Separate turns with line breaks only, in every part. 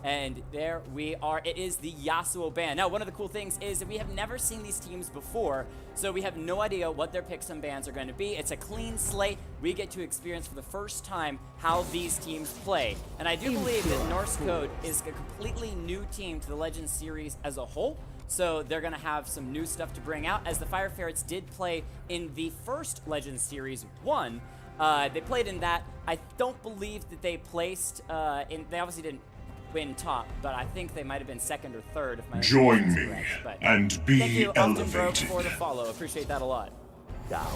And there we are. It is the Yasuo ban. Now, one of the cool things is that we have never seen these teams before, so we have no idea what their picks and bans are going to be. It's a clean slate. We get to experience for the first time how these teams play. And I do believe that Norse Code is a completely new team to the Legends series as a whole. So they're going to have some new stuff to bring out, as the Fire Ferrets did play in the first Legends Series 1. They played in that. I don't believe that they placed they obviously didn't win top, but I think they might have been second or third if my
Join me
correct.
and be
thank you,
elevated.
for the follow. Appreciate that a lot.
Doubt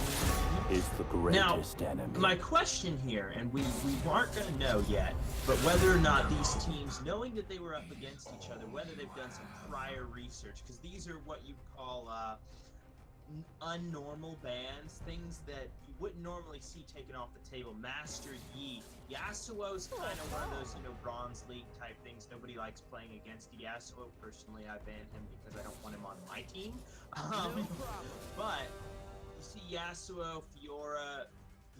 is the greatest enemy.
My question here, and we aren't going to know yet, but whether or not these teams, knowing that they were up against each other, whether they've done some prior research, because these are what you call unnormal bans, things that you wouldn't normally see taken off the table. Master Yi. Yasuo's kind of one of those, Bronze League type things. Nobody likes playing against Yasuo. Personally, I ban him because I don't want him on my team. But you see Yasuo, Fiora,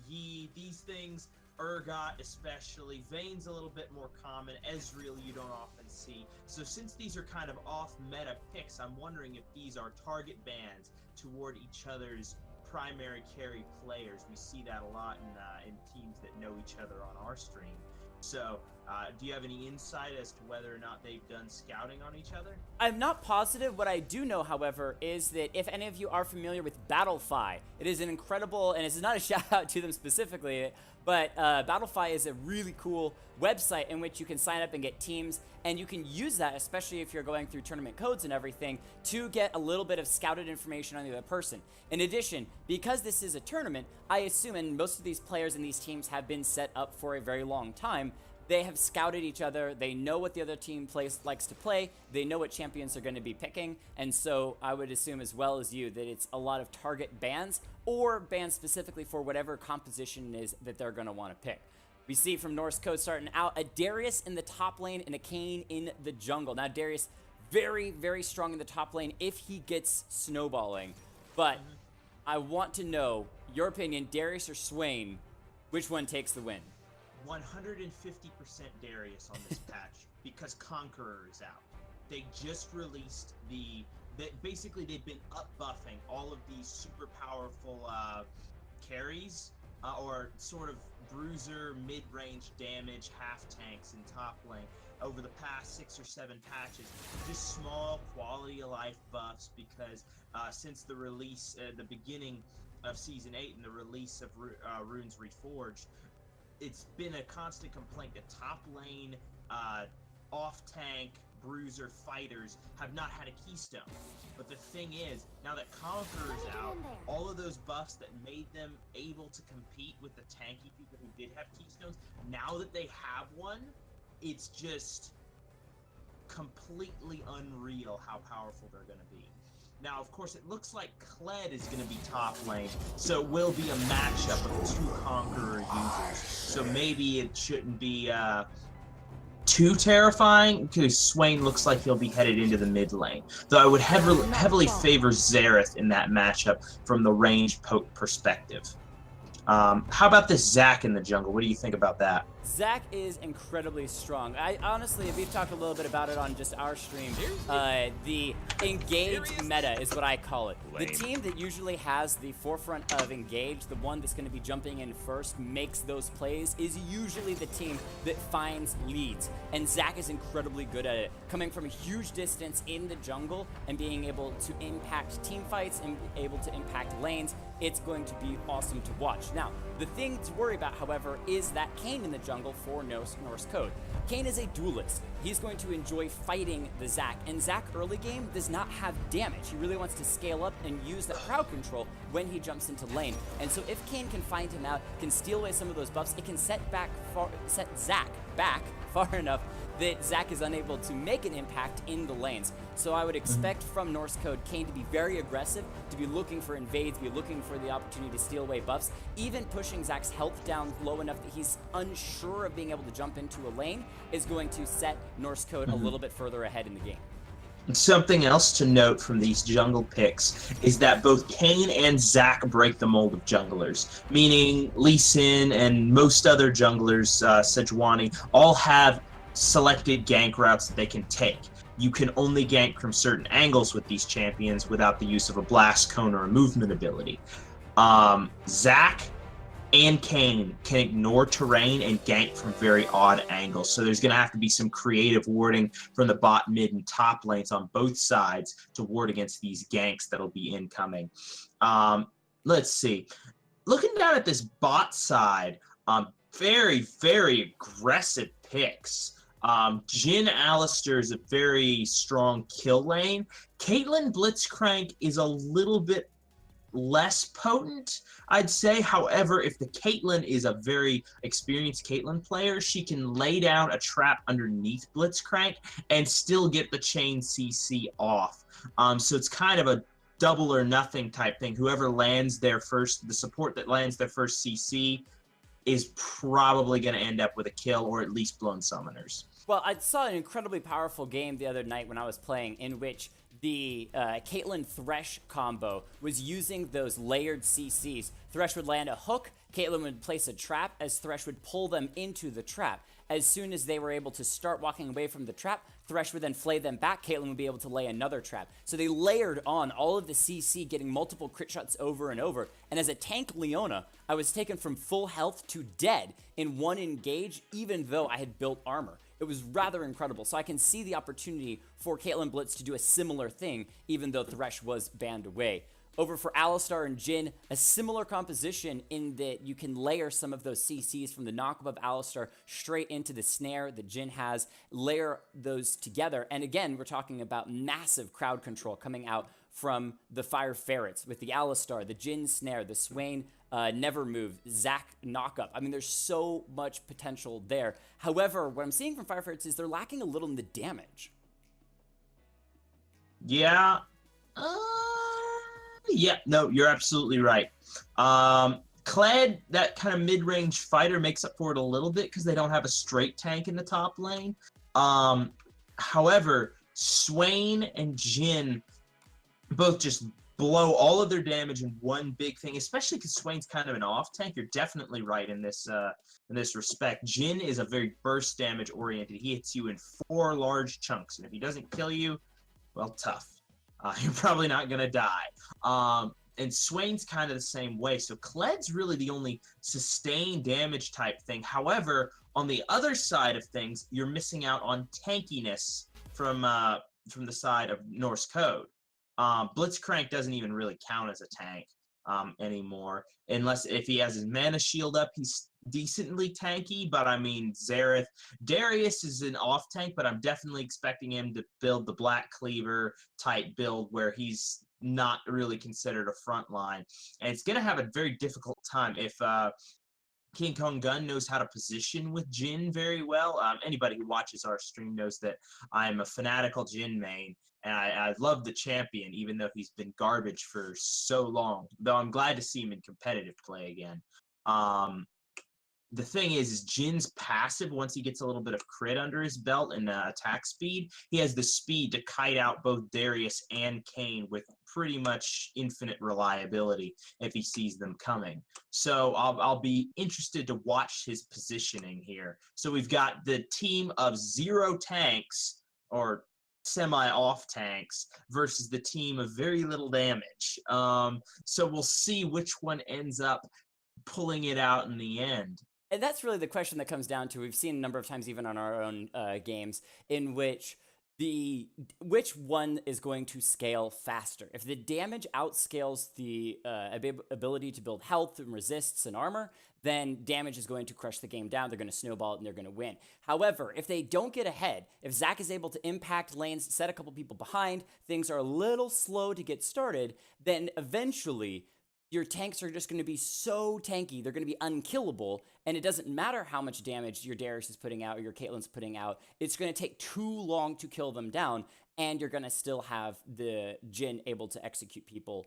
Yi, these things, Urgot especially, Vayne's a little bit more common, Ezreal you don't often see. So since these are kind of off-meta picks, I'm wondering if these are target bans toward each other's primary carry players. We see that a lot in teams that know each other on our stream. So, do you have any insight as to whether or not they've done scouting on each other?
I'm not positive. What I do know, however, is that if any of you are familiar with Battlefy, it is an incredible, and it's not a shout out to them specifically, but Battlefy is a really cool website in which you can sign up and get teams, and you can use that, especially if you're going through tournament codes and everything, to get a little bit of scouted information on the other person. In addition, because this is a tournament, I assume, and most of these players in these teams have been set up for a very long time, they have scouted each other, they know what the other team likes to play, they know what champions they're going to be picking, and so I would assume as well as you that it's a lot of target bans, or bans specifically for whatever composition is that they're going to want to pick. We see from Norse Code starting out a Darius in the top lane and a Kayn in the jungle. Now Darius very, very strong in the top lane if he gets snowballing, but I want to know your opinion, Darius or Swain, which one takes the win?
150% Darius on this patch because Conqueror is out. They just released basically they've been up buffing all of these super powerful carries or sort of bruiser mid-range damage half tanks in top lane over the past 6 or 7 patches. Just small quality of life buffs because since the release the beginning of season 8 and the release of Runes Reforged, it's been a constant complaint that top lane, off-tank, bruiser fighters have not had a keystone. But the thing is, now that Conqueror's out, all of those buffs that made them able to compete with the tanky people who did have keystones, now that they have one, it's just completely unreal how powerful they're going to be. Now, of course, it looks like Kled is going to be top lane, so it will be a matchup of 2 Conqueror users. So maybe it shouldn't be too terrifying, because Swain looks like he'll be headed into the mid lane. Though I would heavily favor Xerath in that matchup from the range poke perspective. How about this Zac in the jungle? What do you think about that?
Zac is incredibly strong. I honestly, we've talked a little bit about it on just our stream. The engage meta is what I call it. The team that usually has the forefront of engage, the one that's going to be jumping in first, makes those plays, is usually the team that finds leads. And Zac is incredibly good at it. Coming from a huge distance in the jungle and being able to impact team fights and able to impact lanes, it's going to be awesome to watch. Now, the thing to worry about, however, is that Kayn in the jungle for Norse Code. Kayn is a duelist. He's going to enjoy fighting the Zac, and Zac early game does not have damage. He really wants to scale up and use that crowd control when he jumps into lane. And so if Kayn can find him out, can steal away some of those buffs, it can set Zac back far enough that Zac is unable to make an impact in the lanes. So I would expect from Norse Code Kayn to be very aggressive, to be looking for invades, be looking for the opportunity to steal away buffs, even pushing Zac's health down low enough that he's unsure of being able to jump into a lane is going to set Norse Code a little bit further ahead in the game.
Something else to note from these jungle picks is that both Kayn and Zac break the mold of junglers, meaning Lee Sin and most other junglers, Sejuani, all have selected gank routes that they can take. You can only gank from certain angles with these champions without the use of a blast cone or a movement ability. Zac and Kayn can ignore terrain and gank from very odd angles. So there's going to have to be some creative warding from the bot, mid, and top lanes on both sides to ward against these ganks that'll be incoming. Let's see. Looking down at this bot side, very, very aggressive picks. Jhin Alistar is a very strong kill lane. Caitlyn Blitzcrank is a little bit less potent, I'd say. However, if the Caitlyn is a very experienced Caitlyn player, she can lay down a trap underneath Blitzcrank and still get the chain CC off. So it's kind of a double or nothing type thing. Whoever lands their first, the support that lands their first CC is probably going to end up with a kill or at least blown summoners.
Well, I saw an incredibly powerful game the other night when I was playing in which the Caitlyn Thresh combo was using those layered CCs. Thresh would land a hook, Caitlyn would place a trap as Thresh would pull them into the trap. As soon as they were able to start walking away from the trap, Thresh would then flay them back, Caitlyn would be able to lay another trap. So they layered on all of the CC, getting multiple crit shots over and over. And as a tank Leona, I was taken from full health to dead in one engage, even though I had built armor. It was rather incredible. So I can see the opportunity for Caitlyn Blitz to do a similar thing, even though Thresh was banned away. Over for Alistar and Jhin, a similar composition in that you can layer some of those CCs from the knock-up of Alistar straight into the snare that Jhin has, layer those together. And again, we're talking about massive crowd control coming out from the Fire Ferrets with the Alistar, the Jhin snare, the Swain never move, Zac knock-up. I mean, there's so much potential there. However, what I'm seeing from Fire Ferrets is they're lacking a little in the damage.
Yeah. Yeah, no, you're absolutely right. Kled, that kind of mid-range fighter, makes up for it a little bit because they don't have a straight tank in the top lane. However, Swain and Jhin both just blow all of their damage in one big thing, especially because Swain's kind of an off tank. You're definitely right in this respect. Jhin is a very burst damage oriented. He hits you in 4 large chunks, and if he doesn't kill you, well, tough. You're probably not going to die. And Swain's kind of the same way. So Kled's really the only sustained damage type thing. However, on the other side of things, you're missing out on tankiness from the side of Norse Code. Blitzcrank doesn't even really count as a tank anymore, unless if he has his mana shield up, he's decently tanky. But I mean, Darius is an off tank, but I'm definitely expecting him to build the Black Cleaver type build where he's not really considered a front line, and it's gonna have a very difficult time if King Kong Gun knows how to position with Jhin very well. Anybody who watches our stream knows that I'm a fanatical Jhin main, and I love the champion, even though he's been garbage for so long. Though I'm glad to see him in competitive play again. The thing is Jin's passive, once he gets a little bit of crit under his belt and attack speed, he has the speed to kite out both Darius and Kayn with pretty much infinite reliability if he sees them coming. So I'll be interested to watch his positioning here. So we've got the team of 0 tanks, or semi-off tanks, versus the team of very little damage. So we'll see which one ends up pulling it out in the end.
And that's really the question that comes down to, we've seen a number of times even on our own games, in which one is going to scale faster. If the damage outscales the ability to build health and resists and armor, then damage is going to crush the game down. They're going to snowball it and they're going to win. However, if they don't get ahead, if Zac is able to impact lanes, set a couple people behind, things are a little slow to get started, then eventually your tanks are just going to be so tanky, they're going to be unkillable, and it doesn't matter how much damage your Darius is putting out or your Caitlyn's putting out, it's going to take too long to kill them down, and you're going to still have the Jhin able to execute people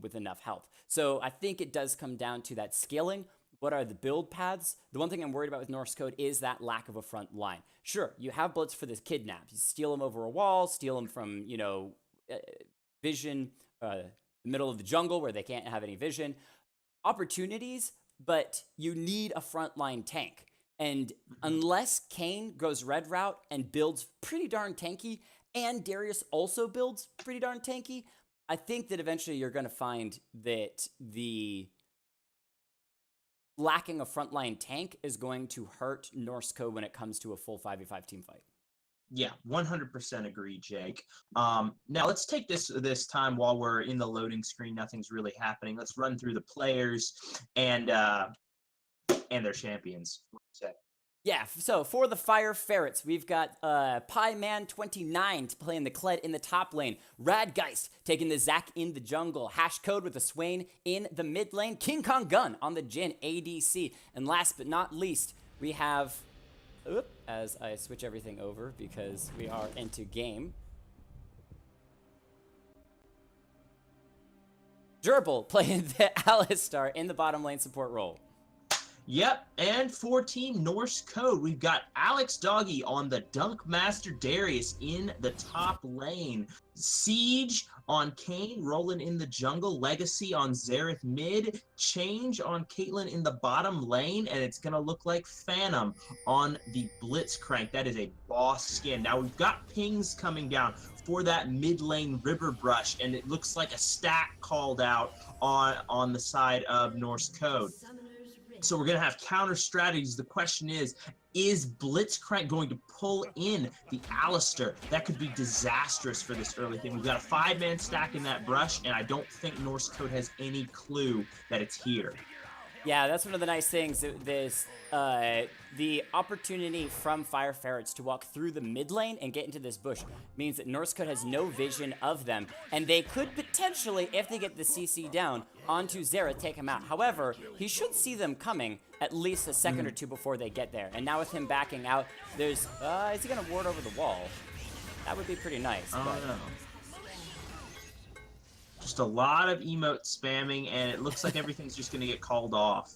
with enough health. So I think it does come down to that scaling. What are the build paths? The one thing I'm worried about with Norse Code is that lack of a front line. Sure, you have Blitz for this kidnap. You steal him over a wall, steal him from, vision, the middle of the jungle where they can't have any vision. Opportunities, but you need a frontline tank. And unless Kane goes red route and builds pretty darn tanky, and Darius also builds pretty darn tanky, I think that eventually you're going to find that the lacking a frontline tank is going to hurt Norse code when it comes to a full 5v5 team fight.
Yeah, 100% agree, Jake. Now let's take this time while we're in the loading screen. Nothing's really happening. Let's run through the players and their champions.
Yeah, so for the Fire Ferrets, we've got Pieman29 playing the Kled in the top lane, Radgeist taking the Zac in the jungle, Hashcode with the Swain in the mid lane, King Kong Gun on the Jhin ADC, and last but not least, we have, as I switch everything over because we are into game, Gerbil playing the Alistar in the bottom lane support role.
Yep, and for Team Norse Code, we've got Alex Doggy on the Dunk Master Darius in the top lane. Siege on Kane, rolling in the jungle. Legacy on Xerath mid. Change on Caitlyn in the bottom lane, and it's going to look like Phantom on the Blitzcrank. That is a boss skin. Now, we've got pings coming down for that mid lane River Brush, and it looks like a stack called out on the side of Norse Code. So we're going to have counter strategies. The question is Blitzcrank going to pull in the Alistar? That could be disastrous for this early thing. We've got a 5-man stack in that brush, and I don't think Norse Code has any clue that it's here.
Yeah, that's one of the nice things. The opportunity from Fire Ferrets to walk through the mid lane and get into this bush means that Norse Code has no vision of them, and they could potentially, if they get the CC down, onto Xerath, take him out. However, he should see them coming at least a second or two before they get there. And now with him backing out, there's, is he going to ward over the wall? That would be pretty nice.
Oh,
but...
no. Just a lot of emote spamming, and it looks like everything's just going to get called off.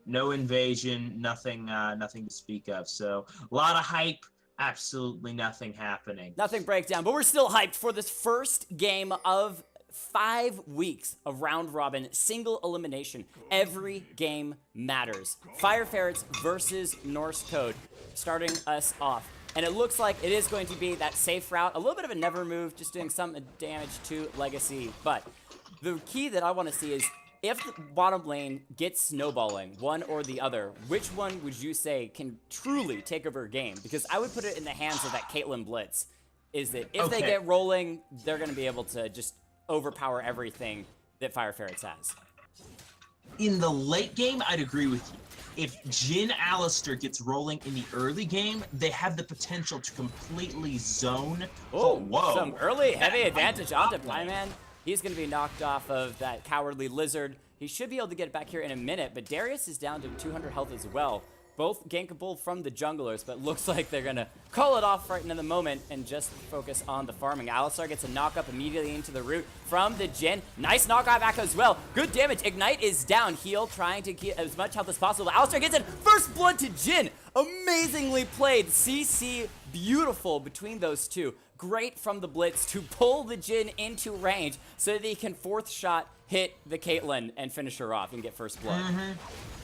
No invasion, nothing to speak of. So a lot of hype, absolutely nothing happening.
Nothing breakdown, but we're still hyped for this first game of 5 weeks of round robin, single elimination. Every game matters. Fire Ferrets versus Norse Code, starting us off. And it looks like it is going to be that safe route, a little bit of a never move, just doing some damage to Legacy. But the key that I want to see is if the bottom lane gets snowballing, one or the other, which one would you say can truly take over a game? Because I would put it in the hands of that Caitlyn Blitz, is that if they get rolling, they're going to be able to just overpower everything that Fire Ferrets has.
In the late game, I'd agree with you. If Jhin Alistar gets rolling in the early game, they have the potential to completely zone.
Oh, whoa. Some early heavy advantage onto Pieman. He's going to be knocked off of that cowardly lizard. He should be able to get it back here in a minute, but Darius is down to 200 health as well. Both gankable from the junglers, but looks like they're going to call it off right in the moment and just focus on the farming. Alistar gets a knock up immediately into the root from the Jhin. Nice knockout back as well. Good damage. Ignite is down. Heal trying to get as much health as possible. Alistar gets it. First blood to Jhin. Amazingly played. CC beautiful between those two. Great from the Blitz to pull the Jhin into range so that he can fourth shot hit the Caitlyn and finish her off and get first blood.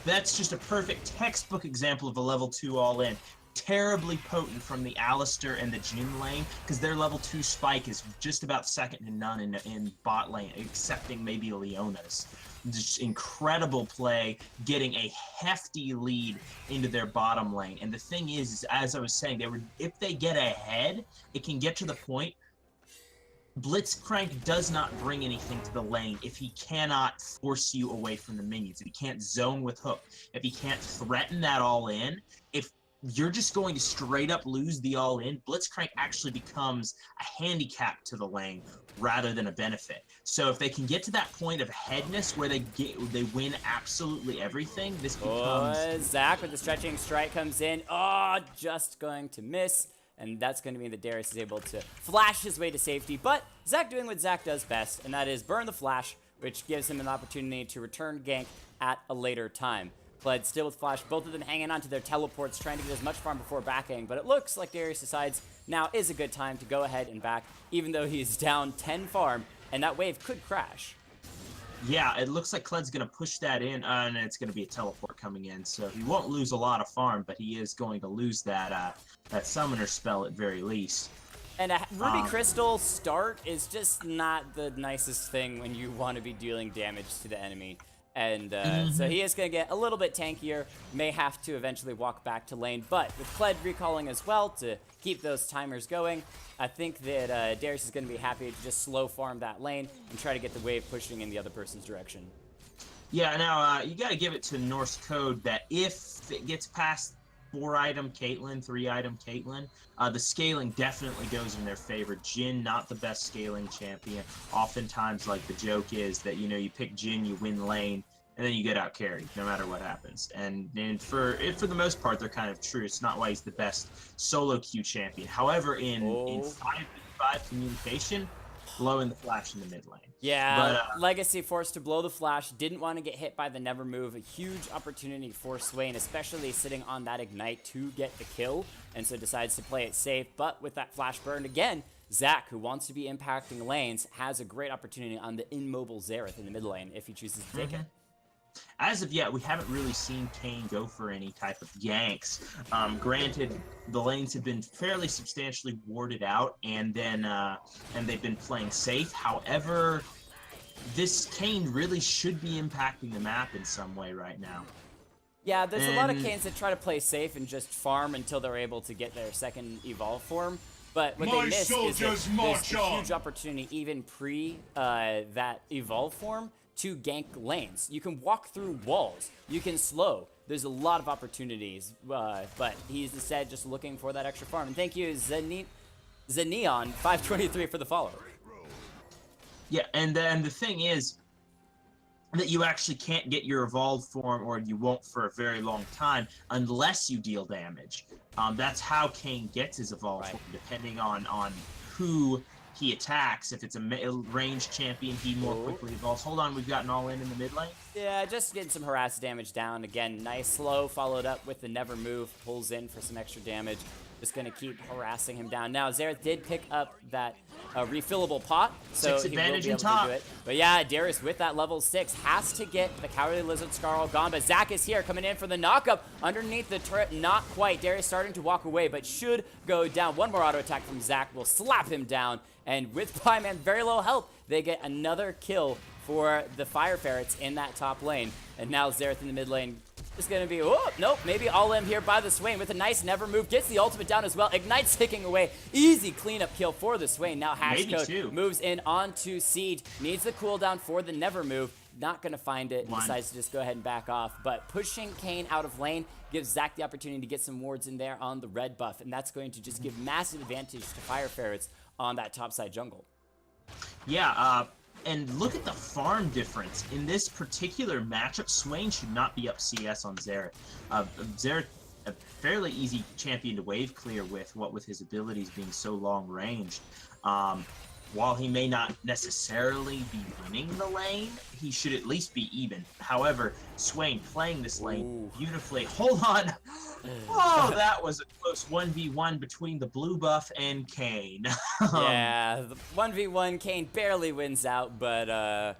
That's just a perfect textbook example of a level 2 all-in. Terribly potent from the Alistar and the Jhin lane, because their level 2 spike is just about second to none in bot lane, excepting maybe Leona's. Just incredible play, getting a hefty lead into their bottom lane. And the thing is as I was saying, if they get ahead, it can get to the point Blitzcrank does not bring anything to the lane if he cannot force you away from the minions, if he can't zone with hook, if he can't threaten that all-in. If you're just going to straight up lose the all-in, Blitzcrank actually becomes a handicap to the lane rather than a benefit. So if they can get to that point of headness where they win absolutely everything, this becomes...
Zac with the stretching strike comes in. Oh, just going to miss. And that's going to mean that Darius is able to flash his way to safety. But Zac doing what Zac does best, and that is burn the flash, which gives him an opportunity to return gank at a later time. Kled still with flash, both of them hanging on to their teleports, trying to get as much farm before backing. But it looks like Darius decides now is a good time to go ahead and back, even though he's down 10 farm, and that wave could crash.
Yeah, it looks like Kled's going to push that in, and it's going to be a teleport coming in. So he won't lose a lot of farm, but he is going to lose that that summoner spell at very least.
And a Ruby Crystal start is just not the nicest thing when you want to be dealing damage to the enemy. And so he is going to get a little bit tankier, may have to eventually walk back to lane. But with Kled recalling as well to keep those timers going, I think that Darius is going to be happy to just slow farm that lane and try to get the wave pushing in the other person's direction.
Yeah, now you got to give it to Norse Code that if it gets past 4-item Caitlyn, 3-item Caitlyn, the scaling definitely goes in their favor. Jhin, not the best scaling champion. Oftentimes, like, the joke is that, you pick Jhin, you win lane, and then you get out carried, no matter what happens. And for the most part, they're kind of true. It's not why he's the best solo queue champion. However, in 5v5 communication, blowing the flash in the mid lane.
Yeah, but, Legacy forced to blow the flash, didn't want to get hit by the Never Move. A huge opportunity for Swain, especially sitting on that Ignite to get the kill, and so decides to play it safe. But with that flash burn again, Zach, who wants to be impacting lanes, has a great opportunity on the immobile Xerath in the mid lane if he chooses to take it.
As of yet, we haven't really seen Kayn go for any type of ganks. Granted, the lanes have been fairly substantially warded out, and then and they've been playing safe. However, this Kayn really should be impacting the map in some way right now.
Yeah, there's a lot of Kayns that try to play safe and just farm until they're able to get their second evolve form. But what they miss is that there's a huge opportunity even pre that evolve form to gank lanes. You can walk through walls. You can slow. There's a lot of opportunities, but he's instead just looking for that extra farm. And thank you, Zeneon523 for the follow.
Yeah, and then the thing is that you actually can't get your evolved form, or you won't for a very long time, unless you deal damage. That's how Kayn gets his evolved form, depending on who he attacks. If it's a ranged champion, he more quickly evolves. Hold on, we've gotten all in the mid lane.
Yeah, just getting some harass damage down. Again, nice slow, followed up with the Never Move, pulls in for some extra damage. Just going to keep harassing him down. Now, Xerath did pick up that refillable pot, so he will be able to do it. But yeah, Darius with that level 6 has to get the Cowardly Lizard Scar all gone. But Zach is here, coming in for the knockup underneath the turret. Not quite. Darius starting to walk away, but should go down. One more auto attack from Zach will slap him down. And with Pieman very low health, they get another kill for the Fire Ferrets in that top lane. And now Xerath in the mid lane is going to be, nope, maybe all in here by the Swain with a nice Never Move. Gets the ultimate down as well. Ignite's ticking away. Easy cleanup kill for the Swain. Now Hashcode moves in onto Siege. Needs the cooldown for the Never Move. Not going to find it. Decides to just go ahead and back off. But pushing Kayn out of lane gives Zach the opportunity to get some wards in there on the red buff. And that's going to just give massive advantage to Fire Ferrets on that topside jungle.
Yeah, and look at the farm difference. In this particular matchup, Swain should not be up CS on Xerath. Xerath, a fairly easy champion to wave clear with, what with his abilities being so long ranged. While he may not necessarily be winning the lane, he should at least be even. However, Swain playing this lane beautifully. Hold on. Oh, that was a close 1v1 between the blue buff and Kayn.
Yeah, the 1v1, Kayn barely wins out, but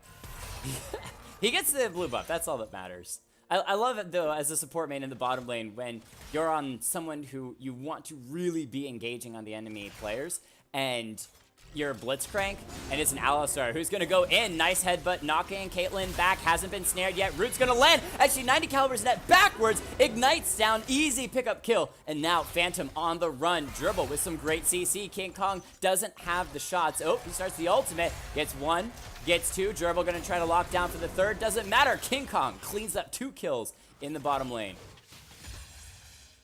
he gets the blue buff. That's all that matters. I love it, though, as a support main in the bottom lane, when you're on someone who you want to really be engaging on the enemy players, and you're a Blitzcrank, and it's an Alistar who's going to go in. Nice headbutt, knocking Caitlyn back. Hasn't been snared yet. Root's going to land. Actually, 90 calibers net backwards. Ignites down. Easy pickup kill. And now Phantom on the run. Dribble with some great CC. King Kong doesn't have the shots. Oh, he starts the ultimate. Gets one. Gets two. Dribble going to try to lock down for the third. Doesn't matter. King Kong cleans up 2 kills in the bottom lane.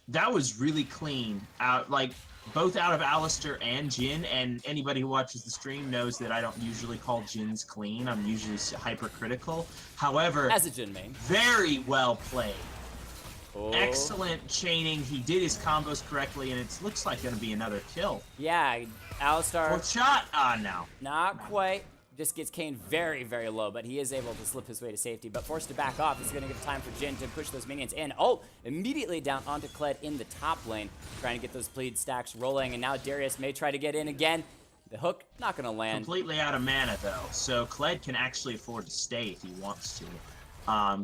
That was really clean. Both out of Alistar and Jhin, and anybody who watches the stream knows that I don't usually call Jhin's clean. I'm usually hypercritical. However,
as a Jhin main,
very well played. Excellent chaining. He did his combos correctly, and it looks like going to be another kill.
Yeah, Alistar.
Fourth shot. No.
Not quite. Just gets Kayn very, very low, but he is able to slip his way to safety. But forced to back off. It's going to give time for Jhin to push those minions in. Oh, immediately down onto Kled in the top lane, trying to get those bleed stacks rolling. And now Darius may try to get in again. The hook, not gonna land.
Completely out of mana, though. So Kled can actually afford to stay if he wants to.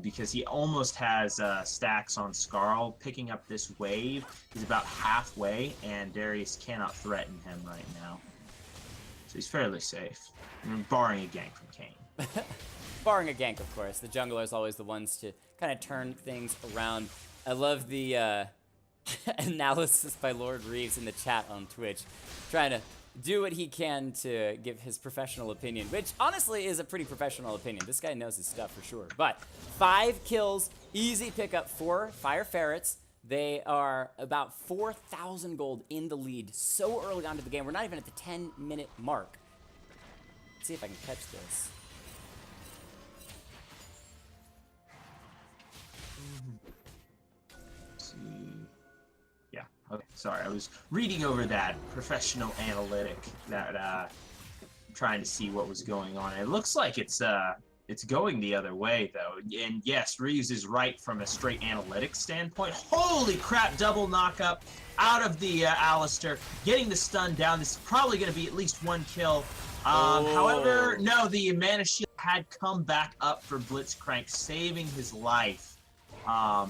Because he almost has stacks on Skarl. Picking up this wave, he's about halfway, and Darius cannot threaten him right now. So he's fairly safe, barring a gank from Kayn.
Barring a gank, of course. The jungler is always the ones to kind of turn things around. I love the analysis by Lord Reeves in the chat on Twitch, trying to do what he can to give his professional opinion, which honestly is a pretty professional opinion. This guy knows his stuff for sure. But 5 kills, easy pickup for Fire Ferrets. They are about 4,000 gold in the lead so early on to the game. We're not even at the 10-minute mark. Let's see if I can catch this.
Okay, sorry, I was reading over that professional analytic that trying to see what was going on. It looks like it's going the other way though. And yes, Reeves is right from a straight analytics standpoint. Holy crap, double knockup out of the Alistar, getting the stun down. This is probably going to be at least 1 kill. However, no, the mana shield had come back up for Blitzcrank, saving his life. However,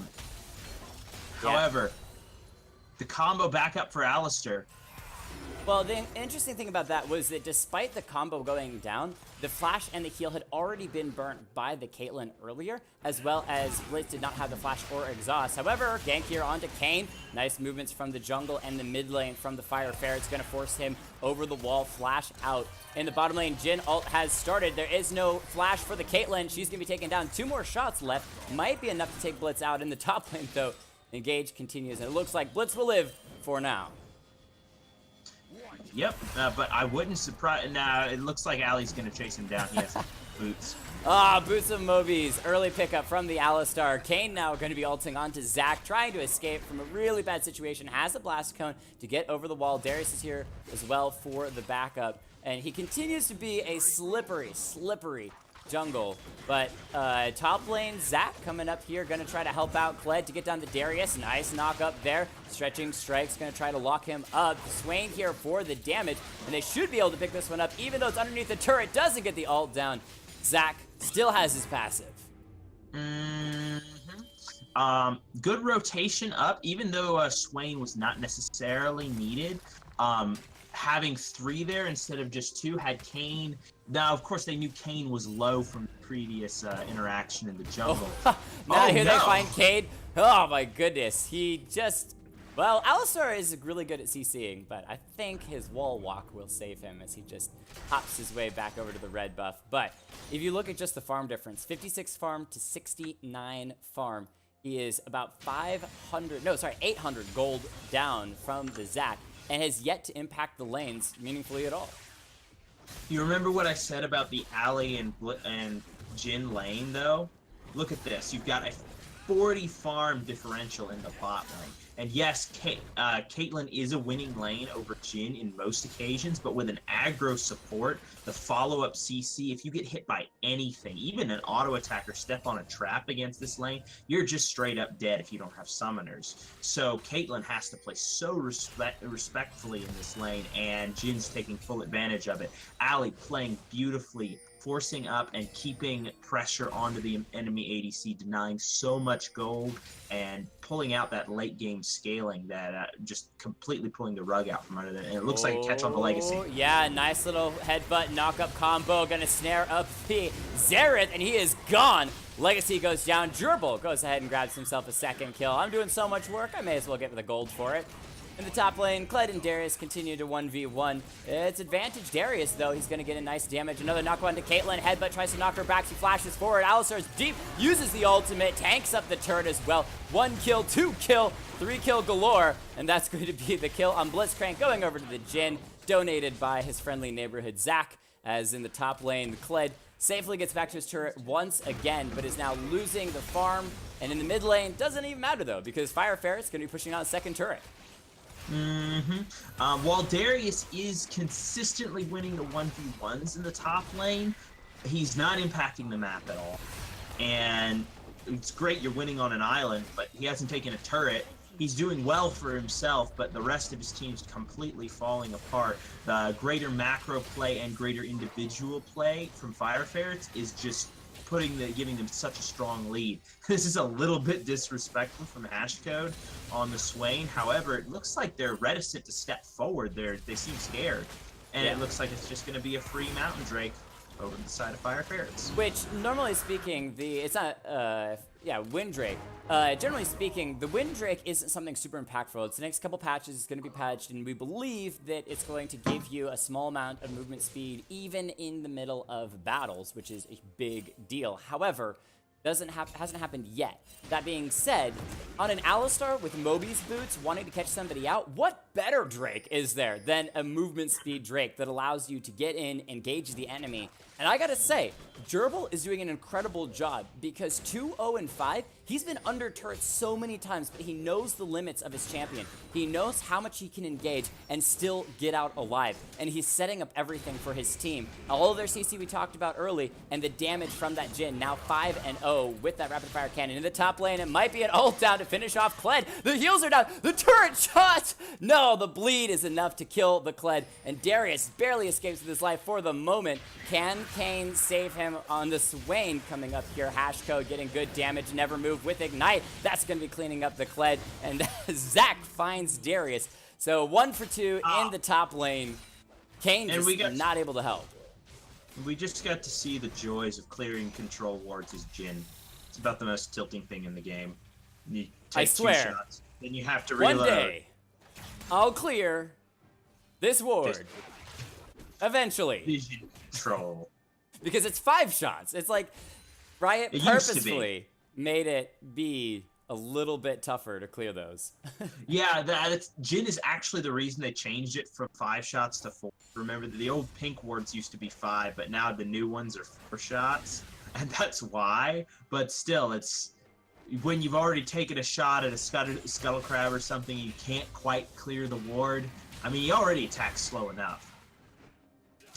the combo back up for Alistar.
Well, the interesting thing about that was that despite the combo going down, the flash and the heal had already been burnt by the Caitlyn earlier, as well as Blitz did not have the flash or exhaust. However, gank here onto Kayn. Nice movements from the jungle and the mid lane from the Fire Ferrets, going to force him over the wall, flash out. In the bottom lane, Jhin ult has started. There is no flash for the Caitlyn. She's going to be taken down. 2 more shots left. Might be enough to take Blitz out. In the top lane, though, Engage continues, and it looks like Blitz will live for now.
Yep, but I wouldn't surprise. Now it looks like Ali's gonna chase him down. He has boots.
Boots of Mobies. Early pickup from the Alistar. Kayn now going to be ulting onto Zac, trying to escape from a really bad situation. Has a blast cone to get over the wall. Darius is here as well for the backup, and he continues to be a slippery jungle. But top lane, Zac coming up here, gonna try to help out Kled to get down to Darius. Nice knock up there. Stretching Strike's gonna try to lock him up. Swain here for the damage, and they should be able to pick this one up, even though it's underneath the turret. Doesn't get the ult down. Zac still has his passive.
Good rotation up, even though Swain was not necessarily needed. Having 3 there instead of just 2 had Kayn. Now, of course, they knew Kayn was low from the previous interaction in the jungle.
Now here they find Kayn. Oh my goodness. He just... Well, Alistar is really good at CCing, but I think his wall walk will save him as he just hops his way back over to the red buff. But if you look at just the farm difference, 56 farm to 69 farm, he is about 800 gold down from the Zac, and has yet to impact the lanes meaningfully at all.
You remember what I said about the Ali and Jhin lane, though? Look at this. You've got a 40 farm differential in the bot lane. And yes, Caitlyn is a winning lane over Jhin in most occasions, but with an aggro support, the follow-up CC, if you get hit by anything, even an auto attacker step on a trap against this lane, you're just straight up dead if you don't have summoners. So Caitlyn has to play so respectfully in this lane, and Jin's taking full advantage of it. Ali playing beautifully, forcing up and keeping pressure onto the enemy ADC, denying so much gold and pulling out that late game scaling that just completely pulling the rug out from under them. And it looks like a catch on the Legacy.
Yeah, nice little headbutt knock-up combo. Gonna snare up the Xerath, and he is gone. Legacy goes down. Gerbil goes ahead and grabs himself a second kill. I'm doing so much work, I may as well get the gold for it. In the top lane, Kled and Darius continue to 1v1. It's advantage Darius, though. He's going to get a nice damage. Another knock on to Caitlyn. Headbutt tries to knock her back. She flashes forward. Alistar's deep, uses the ultimate, tanks up the turret as well. 1 kill, 2 kill, 3 kill galore. And that's going to be the kill on Blitzcrank, going over to the Jhin, donated by his friendly neighborhood Zac. As in the top lane, Kled safely gets back to his turret once again, but is now losing the farm. And in the mid lane, doesn't even matter, though, because Fire Ferret's going to be pushing out a second turret.
While Darius is consistently winning the 1v1s in the top lane, he's not impacting the map at all. And it's great you're winning on an island, but he hasn't taken a turret. he's doing well for himself, but the rest of his team's completely falling apart. The greater macro play and greater individual play from Fire Ferrets is just giving them such a strong lead. This is a little bit disrespectful from Hashcode on the Swain. However, it looks like they're reticent to step forward. They seem scared. And it looks like it's just going to be a free Mountain Drake over the side of Fire Ferrets.
Which, normally speaking, it's not, Wind Drake. Generally speaking, the Wind Drake isn't something super impactful. It's the next couple patches, it's going to be patched, and we believe that it's going to give you a small amount of movement speed, even in the middle of battles, which is a big deal. However, hasn't happened yet. That being said, on an Alistar with Moby's boots wanting to catch somebody out, what better Drake is there than a movement speed Drake that allows you to get in, engage the enemy? And I gotta say, Gerbil is doing an incredible job because 2-0-5, he's been under turret so many times, but he knows the limits of his champion. He knows how much he can engage and still get out alive. And he's setting up everything for his team. All of their CC we talked about early, and the damage from that Jhin, now 5-0 with that rapid fire cannon. In the top lane, it might be an ult down to finish off Kled. The heals are down, the turret shot! No, the bleed is enough to kill the Kled, and Darius barely escapes with his life for the moment. Can Kane save him on the Swain coming up here? Hashcode getting good damage, never move with Ignite. That's going to be cleaning up the Kled, and Zach finds Darius. So 1 for 2 in the top lane. Kane just not able to help.
We just got to see the joys of clearing control wards as Jhin. It's about the most tilting thing in the game. You take
I swear,
2 shots, then you have to reload.
One day, I'll clear this ward. Eventually.
Vision control.
Because it's 5 shots. It's like Riot purposefully made it be a little bit tougher to clear those.
Yeah, Jhin is actually the reason they changed it from 5 shots to 4. Remember, the old pink wards used to be 5, but now the new ones are 4 shots, and that's why. But still, it's when you've already taken a shot at a scuttle crab or something, you can't quite clear the ward. I mean, he already attacks slow enough.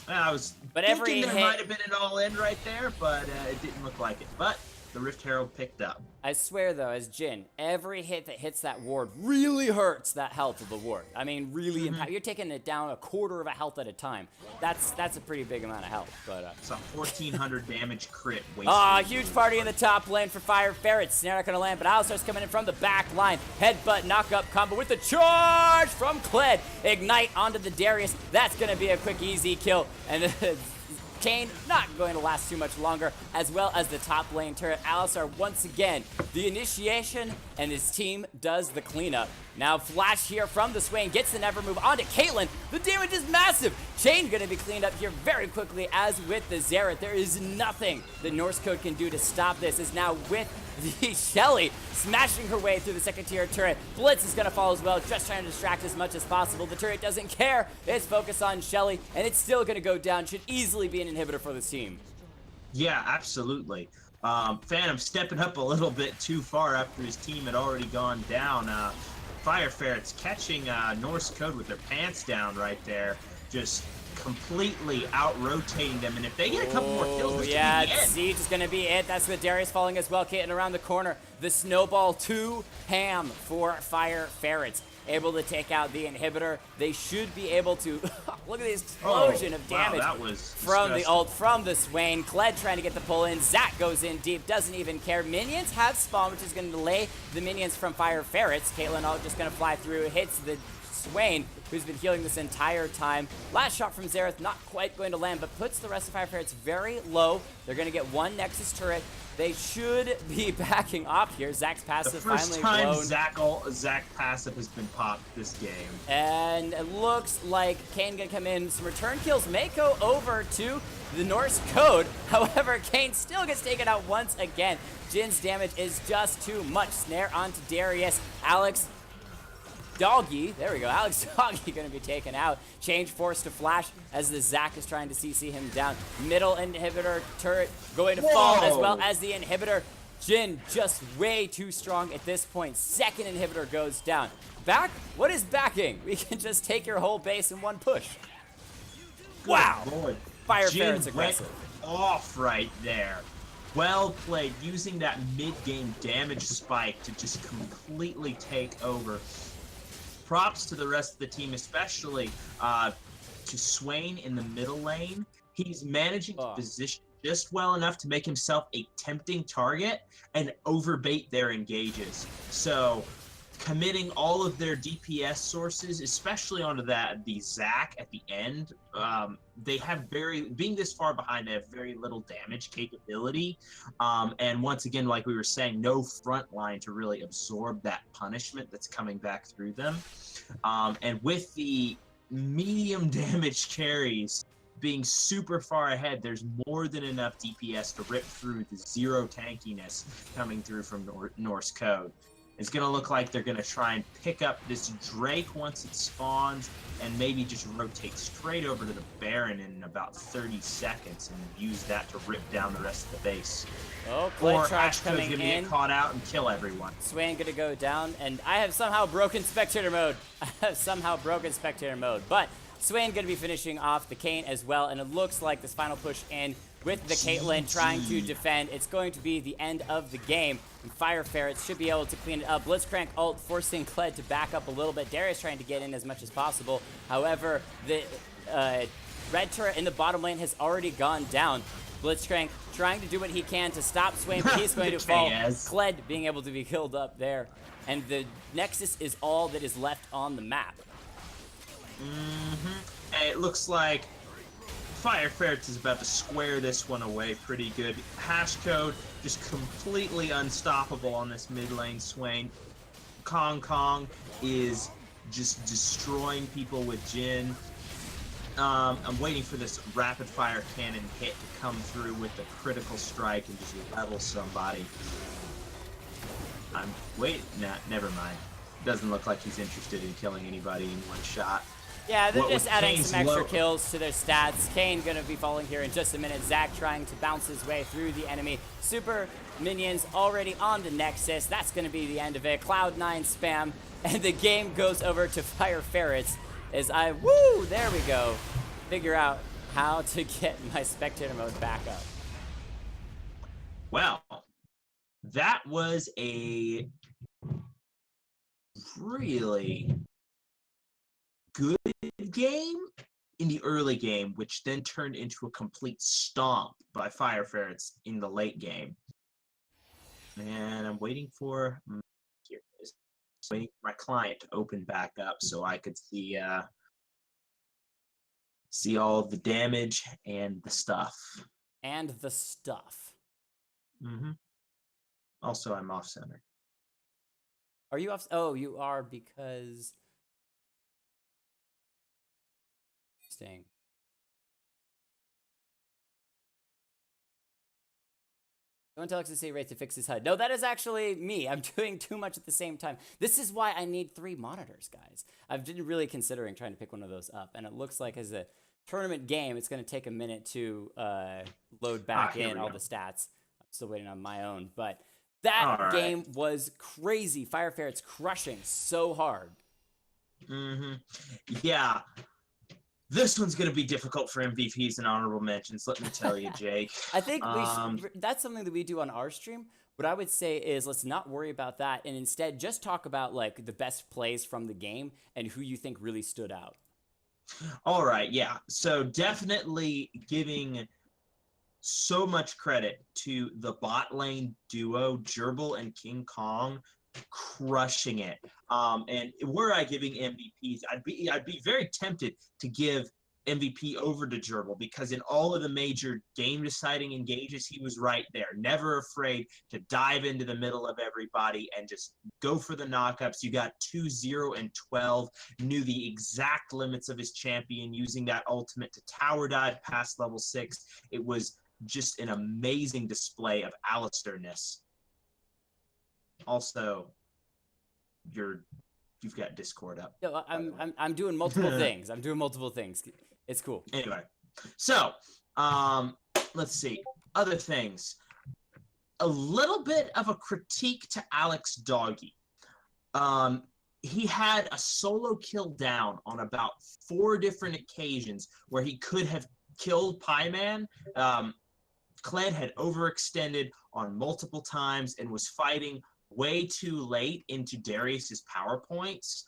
I was thinking there might have been an all-in right there, but it didn't look like it. But the Rift Herald picked up.
I swear, though, as Jhin, every hit that hits that ward really hurts that health of the ward. I mean, really impact. You're taking it down a quarter of a health at a time. That's a pretty big amount of health. But
it's a 1,400 damage crit.
Huge party in the top lane for Fire Ferrets. Snare not gonna land, but Alistar's coming in from the back line. Headbutt knock-up combo with the charge from Kled. Ignite onto the Darius. That's gonna be a quick, easy kill. And Kane not going to last too much longer, as well as the top lane turret. Alistar once again, the initiation, and his team does the cleanup. Now Flash here from the Swain, gets the never move onto Caitlyn. The damage is massive. Chain gonna be cleaned up here very quickly, as with the Xerath. There is nothing the Norse code can do to stop this. Is now with the Shelly smashing her way through the second tier turret. Blitz is gonna fall as well, just trying to distract as much as possible. The turret doesn't care. It's focused on Shelly, and it's still gonna go down. Should easily be an inhibitor for this team.
Yeah, absolutely. Phantom stepping up a little bit too far after his team had already gone down. Fire Ferrets catching Norse code with their pants down right there, just completely out-rotating them, and if they get a couple more kills, this could be it.
Siege is gonna be it. That's with Darius falling as well, Caitlyn around the corner. The snowball to Ham for Fire Ferrets. Able to take out the inhibitor. They should be able to look at the explosion of damage from the ult from the Swain. Kled trying to get the pull in. Zach goes in deep, doesn't even care. Minions have spawn, which is going to delay the minions from Fire Ferrets. Caitlyn all just going to fly through, hits the Swain, who's been healing this entire time. Last shot from Xerath, not quite going to land, but puts the rest of Fire Ferrets very low. They're going to get one Nexus turret. They should be backing off here. Zach's passive finally blown.
The first time Zach passive has been popped this game.
And it looks like Kane gonna come in. Some return kills may go over to the Norse code. However, Kane still gets taken out once again. Jin's damage is just too much. Snare onto Darius. Alex Doggy, there we go. Alex Doggy gonna be taken out. Change force to Flash as the Zac is trying to CC him down. Middle inhibitor turret going to fall, as well as the inhibitor. Jhin just way too strong at this point. Second inhibitor goes down. Back? What is backing? We can just take your whole base in one push. Wow.
Lord.
Fire
Jhin
Ferrets aggressive.
went off right there. Well played, using that mid-game damage spike to just completely take over. Props to the rest of the team, especially to Swain in the middle lane. He's managing to position just well enough to make himself a tempting target and overbait their engages. So committing all of their DPS sources, especially onto the Zac at the end, they have being this far behind, they have very little damage capability. And once again, like we were saying, no front line to really absorb that punishment that's coming back through them. And with the medium damage carries being super far ahead, there's more than enough DPS to rip through the zero tankiness coming through from Norse code. It's going to look like they're going to try and pick up this Drake once it spawns and maybe just rotate straight over to the Baron in about 30 seconds and use that to rip down the rest of the base.
Oh,
or
charge coming
going to
in.
get caught out and kill everyone.
Swain going to go down, and I have somehow broken spectator mode. But Swain going to be finishing off the Kayn as well, and it looks like this final push in with the Caitlyn trying to defend. It's going to be the end of the game, and Fire Ferrets should be able to clean it up. Blitzcrank ult forcing Kled to back up a little bit. Darius trying to get in as much as possible. However, the red turret in the bottom lane has already gone down. Blitzcrank trying to do what he can to stop Swain, but he's going to fall. Kled being able to be killed up there, and the Nexus is all that is left on the map.
And it looks like Fire Ferrets is about to square this one away pretty good. Hashcode just completely unstoppable on this mid lane Swain. Kong is just destroying people with Jhin. I'm waiting for this rapid fire cannon hit to come through with the critical strike and just level somebody. Never mind. Doesn't look like he's interested in killing anybody in one shot.
Yeah, they're just adding some extra kills to their stats. Kayn gonna be falling here in just a minute. Zac trying to bounce his way through the enemy. Super minions already on the Nexus. That's gonna be the end of it. Cloud9 spam, and the game goes over to Fire Ferrets as there we go. Figure out how to get my spectator mode back up.
Well, that was a really good game in the early game, which then turned into a complete stomp by Fire Ferrets in the late game. And I'm waiting for my client to open back up so I could see all of the damage and the stuff. Also, I'm off center.
Are you off? Oh, you are, because staying. Don't tell XLNC Wraith to fix his HUD. No, that is actually me. I'm doing too much at the same time. This is why I need 3 monitors, guys. I've been really considering trying to pick one of those up, and it looks like as a tournament game, it's going to take a minute to load back in all the stats. I'm still waiting on my own, but that game was crazy. Fire Ferrets crushing so hard.
Yeah. This one's going to be difficult for MVPs and honorable mentions, let me tell you, Jake.
I think that's something that we do on our stream. What I would say is let's not worry about that and instead just talk about like the best plays from the game and who you think really stood out.
All right, yeah. So definitely giving so much credit to the bot lane duo, Gerbil and King Kong, crushing it. And were I giving MVPs, I'd be very tempted to give MVP over to Gerbil, because in all of the major game deciding engages, he was right there, never afraid to dive into the middle of everybody and just go for the knockups. You got 2-0 and 12, knew the exact limits of his champion, using that ultimate to tower dive past level 6. It was just an amazing display of Alistair-ness. Also, you've got Discord up.
No, I'm doing multiple things. I'm doing multiple things. It's cool.
Anyway, so let's see other things. A little bit of a critique to Alex Doggy. He had a solo kill down on about 4 different occasions where he could have killed Pieman. Kled had overextended on multiple times and was fighting way too late into Darius's power points,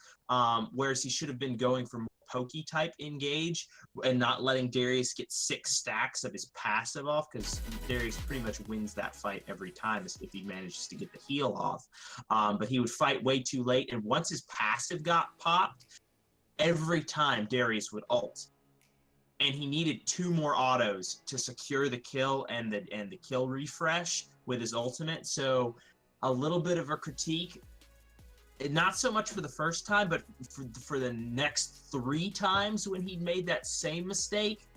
whereas he should have been going for more pokey type engage and not letting Darius get 6 stacks of his passive off, because Darius pretty much wins that fight every time if he manages to get the heal off. But he would fight way too late, and once his passive got popped, every time Darius would ult. And he needed 2 more autos to secure the kill and the kill refresh with his ultimate. So a little bit of a critique, not so much for the first time, but for the next 3 times when he made that same mistake.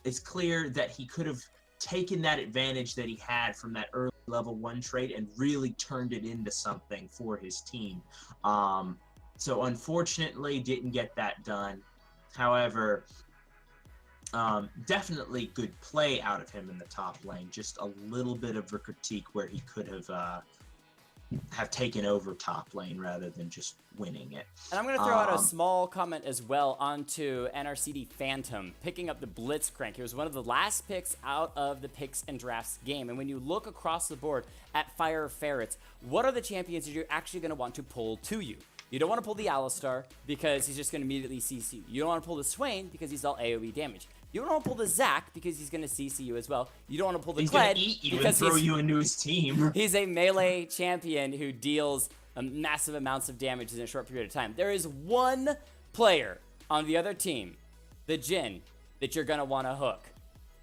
It's clear that he could have taken that advantage that he had from that early level 1 trade and really turned it into something for his team. So unfortunately didn't get that done. However, definitely good play out of him in the top lane. Just a little bit of a critique where he could have taken over top lane rather than just winning it.
And I'm going to throw out a small comment as well onto NRCD Phantom, picking up the Blitzcrank. He was one of the last picks out of the picks and drafts game. And when you look across the board at Fire Ferrets, what are the champions that you're actually going to want to pull to you? You don't want to pull the Alistar because he's just going to immediately CC you. You don't want to pull the Swain because he's all AoE damage. You don't want to pull the Zac because he's going to CC you as well. You don't want to pull the Kled
because throw you into his team.
He's a melee champion who deals massive amounts of damage in a short period of time. There is one player on the other team, the Jhin, that you're going to want to hook.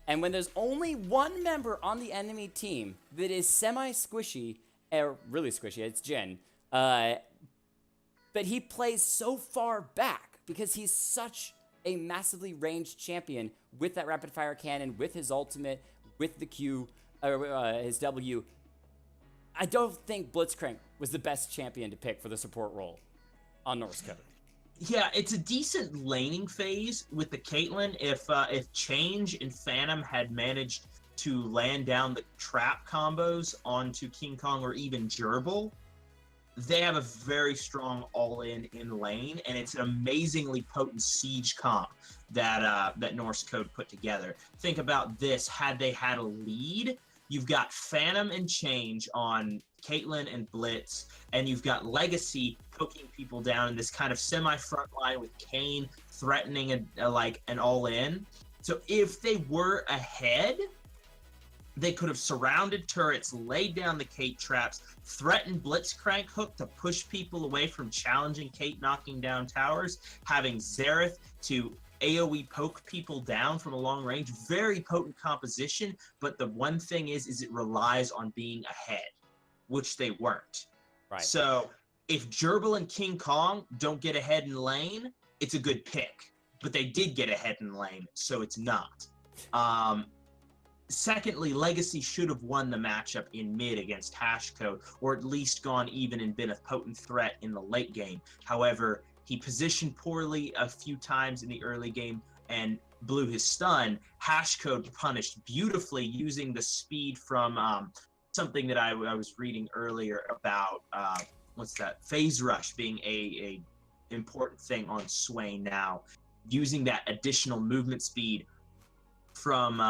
And when there's only one member on the enemy team that is semi-squishy, or really squishy, it's Jhin, but he plays so far back because he's such a massively ranged champion with that rapid fire cannon, with his ultimate, with the Q, his W. I don't think Blitzcrank was the best champion to pick for the support role on Norse Code.
Yeah, it's a decent laning phase with the Caitlyn. If Change and Phantom had managed to land down the trap combos onto King Kong or even Gerbil, they have a very strong all-in lane, and it's an amazingly potent siege comp that Norse Code put together. Think about this: had they had a lead, you've got Phantom and Change on Caitlyn and Blitz, and you've got Legacy poking people down in this kind of semi-front line with Kayn threatening an all-in. So if they were ahead, they could have surrounded turrets, laid down the Kate traps, threatened Blitzcrank hook to push people away from challenging Kate knocking down towers, having Xerath to AoE poke people down from a long range. Very potent composition, but the one thing is it relies on being ahead, which they weren't.
Right.
So if Gerbil and King Kong don't get ahead in lane, it's a good pick. But they did get ahead in lane, so it's not. Secondly, Legacy should have won the matchup in mid against Hashcode, or at least gone even and been a potent threat in the late game. However, he positioned poorly a few times in the early game and blew his stun. Hashcode punished beautifully using the speed from something that I was reading earlier about, Phase Rush being a important thing on Swain now. Using that additional movement speed from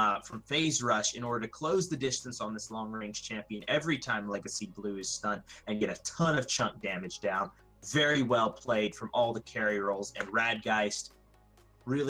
Phase Rush in order to close the distance on this long-range champion every time Legacy blew his stun and get a ton of chunk damage down. Very well played from all the carry roles, and Radgeist